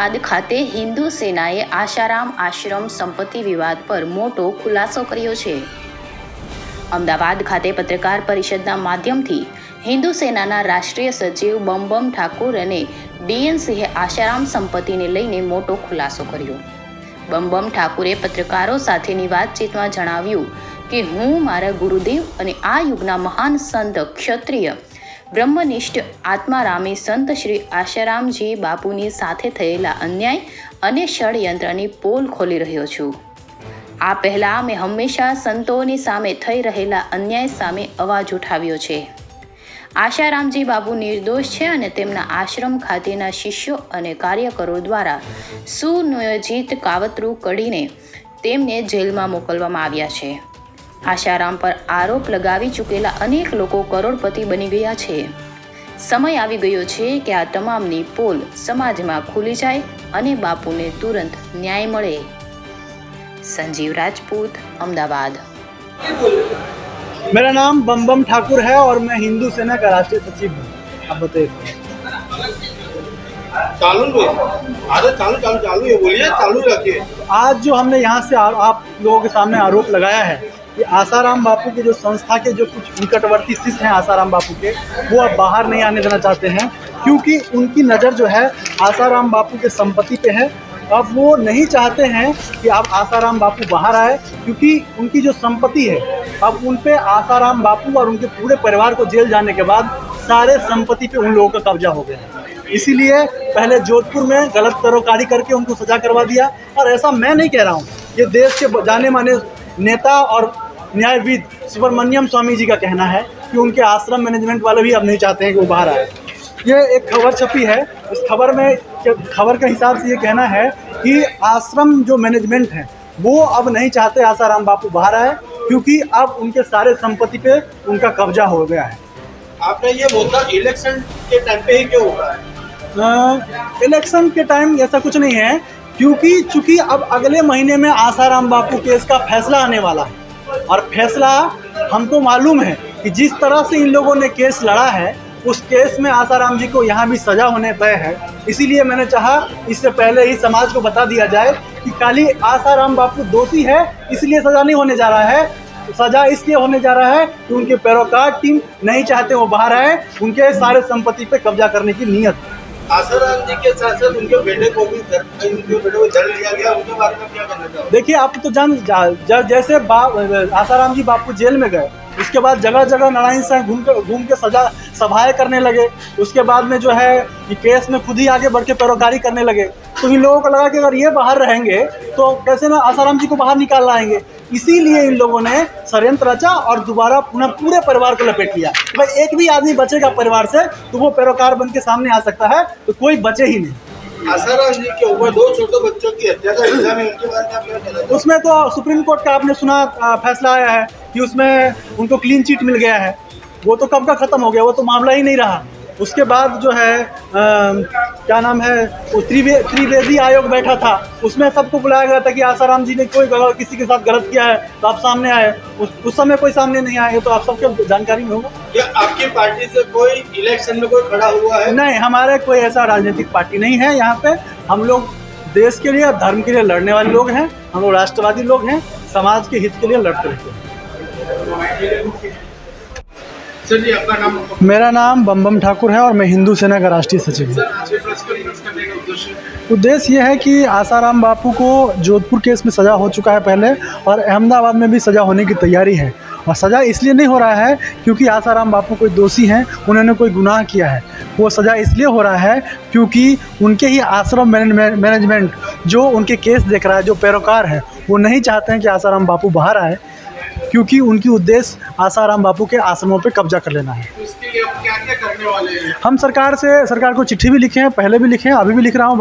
અમદાવાદ ખાતે હિન્દુ સેનાએ આશારામ આશ્રમ સંપત્તિ વિવાદ પર મોટો ખુલાસો કર્યો છે। અમદાવાદ ખાતે પત્રકાર પરિષદના માધ્યમથી હિન્દુ સેનાના રાષ્ટ્રીય સચિવ બમ ઠાકુર અને ડીએન સિંહે આશારામ સંપત્તિને લઈને મોટો ખુલાસો કર્યો। બમ ઠાકુરે પત્રકારો સાથેની વાતચીતમાં જણાવ્યું કે હું મારા ગુરુદેવ અને આ યુગના મહાન સંત ક્ષત્રિય બ્રહ્મનિષ્ઠ આત્મારામી સંત શ્રી આશારામજી બાપુની સાથે થયેલા અન્યાય અને ષડયંત્રની પોલ ખોલી રહ્યો છું। આ પહેલાં મેં હંમેશા સંતોની સામે થઈ રહેલા અન્યાય સામે અવાજ ઉઠાવ્યો છે। આશારામજી બાપુ નિર્દોષ છે અને તેમના આશ્રમ ખાતેના શિષ્યો અને કાર્યકરો દ્વારા સુનિયોજિત કાવતરું કઢીને તેમને જેલમાં મોકલવામાં આવ્યા છે। આશારામ પર આરોપ લગાવી ચૂકેલા અનેક લોકો કરોડપતિ બની ગયા છે। સમય આવી ગયો છે કે આ તમામની પોલ સમાજમાં ખુલી જાય અને બાપુને તુરંત ન્યાય મળે। संजीव राजपूत, अहमदाबाद। मेरा नाम बम ठाकुर है और मैं हिंदू सेना का राष्ट्रीय सचिव हूँ। आप बताइए। चालू ये बोलिए, चालू रखिए। आज जो हमने यहाँ से आप लोगों के सामने आरोप लगाया है कि आसाराम बापू के जो संस्था के जो कुछ निकटवर्ती शिष्य हैं आसाराम बापू के, वो अब बाहर नहीं आने देना चाहते हैं क्योंकि उनकी नज़र जो है आसाराम बापू के संपत्ति पे है। अब वो नहीं चाहते हैं कि अब आसाराम बापू बाहर आए क्योंकि उनकी जो संपत्ति है अब उन पे आसाराम बापू और उनके पूरे परिवार को जेल जाने के बाद सारे संपत्ति पे उन लोगों का कब्जा हो गया है। इसीलिए पहले जोधपुर में गलत पैरोकारी करके उनको सजा करवा दिया। और ऐसा मैं नहीं कह रहा हूँ, ये देश के जाने माने नेता और न्यायविद सुब्रमण्यम स्वामी जी का कहना है कि उनके आश्रम मैनेजमेंट वाले भी अब नहीं चाहते हैं कि वो बाहर आए। ये एक खबर छपी है, इस खबर के हिसाब से ये कहना है कि आश्रम जो मैनेजमेंट है वो अब नहीं चाहते आसाराम बापू बाहर आए क्योंकि अब उनके सारे संपत्ति पे उनका कब्जा हो गया है। आपने ये बोला इलेक्शन के टाइम पे ही क्यों हुआ है? इलेक्शन के टाइम ऐसा कुछ नहीं है क्योंकि चूँकि अब अगले महीने में आसाराम बापू केस का फैसला आने वाला है और फैसला हमको मालूम है कि जिस तरह से इन लोगों ने केस लड़ा है उस केस में आसाराम जी को यहाँ भी सज़ा होने तय है। इसीलिए मैंने चाहा इससे पहले ही समाज को बता दिया जाए कि खाली आसाराम बापू दोषी है इसलिए सज़ा नहीं होने जा रहा है। सज़ा इसलिए होने जा रहा है कि उनके पैरोकार टीम नहीं चाहते वो बाहर आए, उनके सारे संपत्ति पे कब्जा करने की नीयत। आसाराम जी के साथ साथ उनके बेटे को भी जड़ लिया गया, उनके बारे में क्या कहना चाहोगे? देखिए आप तो जैसे आसाराम जी बापू जेल में गए उसके बाद जगह जगह नारायण साहब घूम के सभाएं करने लगे। उसके बाद में जो है ये केस में खुद ही आगे बढ़ के पैरोकारी करने लगे। तो इन लोगों को लगा कि अगर ये बाहर रहेंगे तो कैसे ना आसाराम जी को बाहर निकाल लाएंगे। इसीलिए इन लोगों ने षड्यंत्र रचा और दोबारा पुनः पूरे परिवार को लपेट लिया। भाई एक भी आदमी बचेगा परिवार से तो वो पैरोकार बन के सामने आ सकता है, तो कोई बचे ही नहीं। आसाराम जी के ऊपर 2 छोटे बच्चों की हत्या का इल्जाम है, उनके बारे में आप क्या कहना चाहते हैं? उसमें तो सुप्रीम कोर्ट का आपने सुना फैसला आया है कि उसमें उनको क्लीन चिट मिल गया है। वो तो कब का ख़त्म हो गया, वो तो मामला ही नहीं रहा। उसके बाद जो है क्या नाम है वो त्रिवेदी आयोग बैठा था, उसमें सबको बुलाया गया था कि आसाराम जी ने कोई किसी के साथ गलत किया है तो आप सामने आए। उस समय कोई सामने नहीं आए, तो आप सबके जानकारी में होगा। क्या आपकी पार्टी से कोई इलेक्शन में कोई खड़ा हुआ है? नहीं, हमारे कोई ऐसा राजनीतिक पार्टी नहीं है। यहाँ पे हम लोग देश के लिए धर्म के लिए लड़ने वाले लोग हैं, हम लोग राष्ट्रवादी लोग हैं, समाज के हित के लिए लड़ते रहते हैं। सर जी आपका नाम? मेरा नाम बम ठाकुर है और मैं हिंदू सेना का राष्ट्रीय सचिव हूँ। उद्देश्य ये है कि आसाराम बापू को जोधपुर केस में सज़ा हो चुका है पहले और अहमदाबाद में भी सज़ा होने की तैयारी है। और सज़ा इसलिए नहीं हो रहा है क्योंकि आसाराम बापू कोई दोषी हैं, उन्होंने कोई गुनाह किया है। वो सज़ा इसलिए हो रहा है क्योंकि उनके ही आश्रम मैनेजमेंट जो उनके केस देख रहा है, जो पैरोकार है, वो नहीं चाहते हैं कि आसाराम बापू बाहर आए क्योंकि उनकी उद्देश्य आसाराम बापू के आश्रमों पे कब्जा कर लेना है। तो इसके लिए क्या क्या करने वाले हैं? हम सरकार को चिट्ठी भी लिखे हैं, पहले भी लिखे हैं, अभी भी लिख रहा हूँ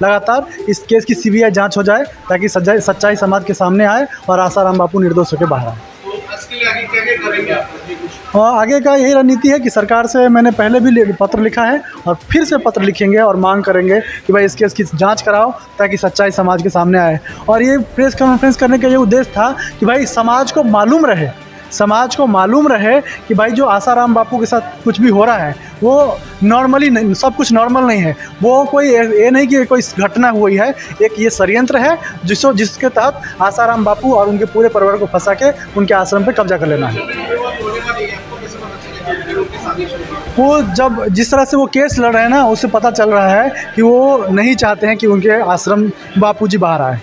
लगातार। इस केस की सीबीआई जांच हो जाए ताकि सच्चाई समाज के सामने आए और आसाराम बापू निर्दोष होकर बाहर आए। तो इसके लिए आगे क्या क्या करेंगे आप? हाँ, आगे का यही रणनीति है कि सरकार से मैंने पहले भी पत्र लिखा है और फिर से पत्र लिखेंगे और मांग करेंगे कि भाई इस केस की जांच कराओ ताकि सच्चाई समाज के सामने आए। और ये प्रेस कॉन्फ्रेंस करने का ये उद्देश्य था कि भाई समाज को मालूम रहे समाज को मालूम रहे कि भाई जो आसाराम बापू के साथ कुछ भी हो रहा है वो नॉर्मली नहीं, सब कुछ नॉर्मल नहीं है। वो कोई ये नहीं कि कोई घटना हुई है, एक ये षड्यंत्र है जिसके तहत आसाराम बापू और उनके पूरे परिवार को फंसा के उनके आश्रम पे कब्जा कर लेना है। वो जब जिस तरह से वो केस लड़ रहे हैं ना, उससे पता चल रहा है कि वो नहीं चाहते हैं कि उनके आश्रम बापूजी बाहर आए।